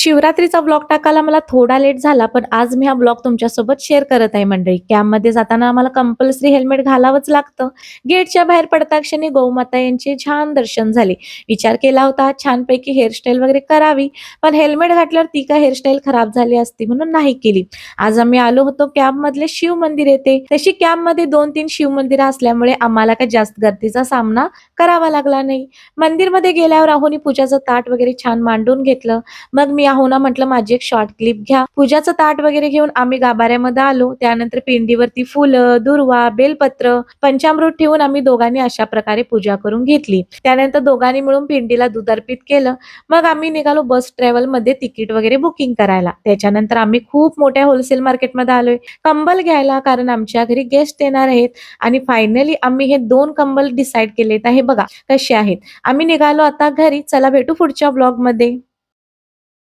शिवरात्रीचा blog टाकायला मला थोडा लेट झाला, पण आज मी हा ब्लॉग तुमच्यासोबत शेअर करत आहे मंडळी. कॅम्पमध्ये जाताना आम्हाला कंपल्सरी हेल्मेट घालावंच लागतं. गेटच्या बाहेर पडता क्षणी गौमाता यांचे छान दर्शन झाले. विचार केला होता छानपैकी हेअरस्टाईल वगैरे करावी, पण हेल्मेट घातल्यावर ती काय हेअरस्टाईल खराब झाली असती म्हणून नाही केली. आज आम्ही आलो होतो कॅम्पमधले शिव मंदिर येथे. तशी कॅम्पमध्ये 2-3 शिव मंदिरं असल्यामुळे आम्हाला काही जास्त गर्दीचा सामना करावा लागला नाही. मंदिरमध्ये गेल्यावर राहुनी पूजाचं ताट वगैरे छान मांडून घेतलं. मग मी ना म्हटलं माझी एक शॉर्ट क्लिप घ्या. पूजाचं ताट वगैरे घेऊन आम्ही गाभाऱ्यामध्ये आलो. त्यानंतर पिंडीवरती फुलं, दुर्वा, बेलपत्र, पंचामृत ठेवून आम्ही दोघांनी अशा प्रकारे पूजा करून घेतली. त्यानंतर दोघांनी मिळून पिंडीला दूध अर्पित केलं. मग आम्ही निघालो बस ट्रॅव्हलमध्ये तिकीट वगैरे बुकिंग करायला. त्याच्यानंतर आम्ही खूप मोठ्या होलसेल मार्केटमध्ये आलोय कंबल घ्यायला, कारण आमच्या घरी गेस्ट येणार आहेत. आणि फायनली आम्ही हे 2 कंबल डिसाईड केलेत आहे बघा कसे आहेत. आम्ही निघालो आता घरी. चला भेटू पुढच्या ब्लॉगमध्ये.